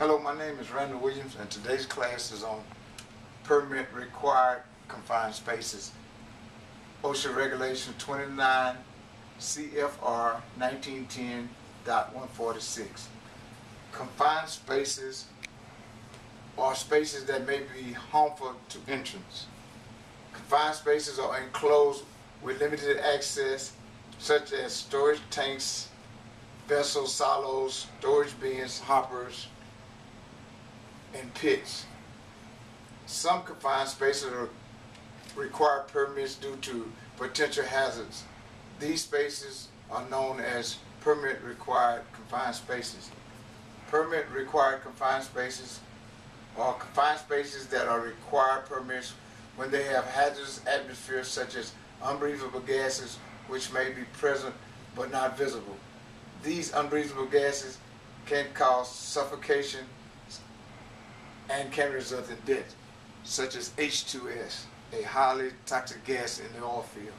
Hello, my name is Randall Williams, and today's class is on Permit Required Confined Spaces. OSHA Regulation 29 CFR 1910.146. Confined spaces are spaces that may be harmful to entrance. Confined spaces are enclosed with limited access, such as storage tanks, vessels, silos, storage bins, hoppers, and pits. Some confined spaces require permits due to potential hazards. These spaces are known as Permit Required Confined Spaces. Permit Required Confined Spaces are confined spaces that are required permits when they have hazardous atmospheres such as unbreathable gases which may be present but not visible. These unbreathable gases can cause suffocation and can result in death, such as H2S, a highly toxic gas in the oil field.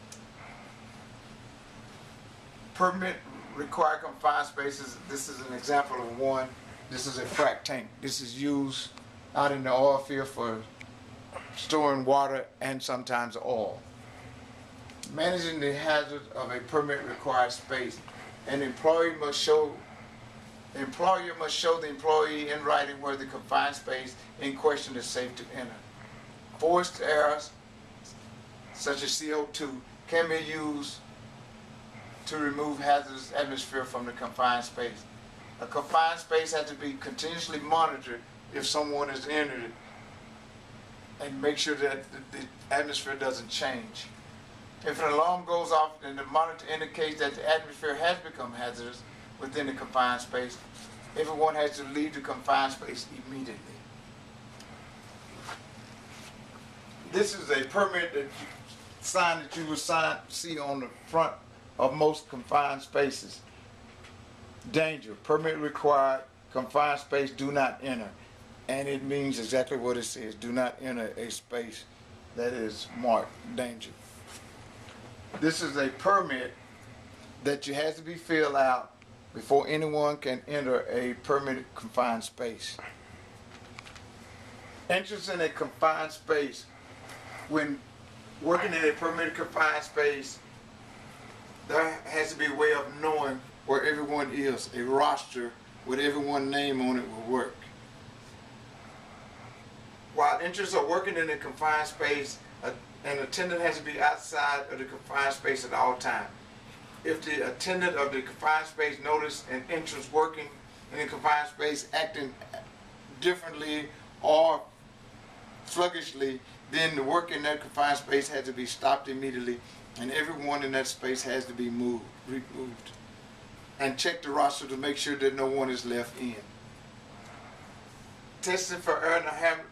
Permit required confined spaces, this is an example of one. This is a frac tank. This is used out in the oil field for storing water and sometimes oil. Managing the hazard of a permit required space, an employer must show the employee in writing where the confined space in question is safe to enter. Forced air, such as CO2, can be used to remove hazardous atmosphere from the confined space. A confined space has to be continuously monitored if someone is entered it, and make sure that the atmosphere doesn't change. If an alarm goes off and the monitor indicates that the atmosphere has become hazardous within the confined space, everyone has to leave the confined space immediately. This is a permit sign that you will see on the front of most confined spaces. Danger, permit required, confined space, do not enter. And it means exactly what it says. Do not enter a space that is marked danger. This is a permit that has to be filled out before anyone can enter a permitted confined space. Entrance in a confined space. When working in a permitted confined space, there has to be a way of knowing where everyone is. A roster with everyone's name on it will work. While entrants are working in a confined space, an attendant has to be outside of the confined space at all times. If the attendant of the confined space notices an entrance working in a confined space acting differently or sluggishly, then the work in that confined space has to be stopped immediately, and everyone in that space has to be removed. And check the roster to make sure that no one is left in. Testing for air in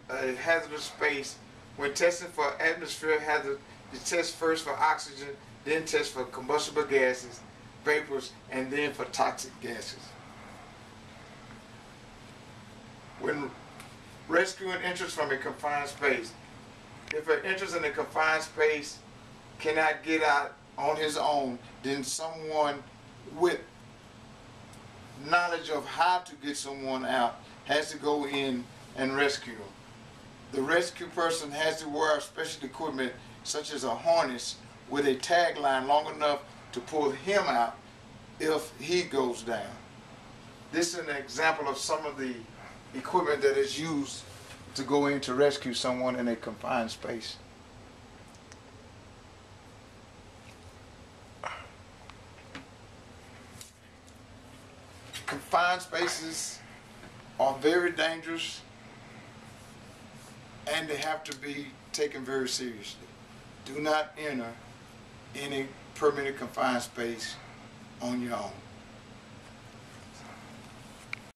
a hazardous space. When testing for atmosphere hazard, you test first for oxygen, then test for combustible gases, vapors, and then for toxic gases. When rescuing entrants from a confined space, if an entrant in a confined space cannot get out on his own, then someone with knowledge of how to get someone out has to go in and rescue him. The rescue person has to wear special equipment such as a harness with a tagline long enough to pull him out if he goes down. This is an example of some of the equipment that is used to go in to rescue someone in a confined space. Confined spaces are very dangerous, and they have to be taken very seriously. Do not enter any permitted confined space on your own.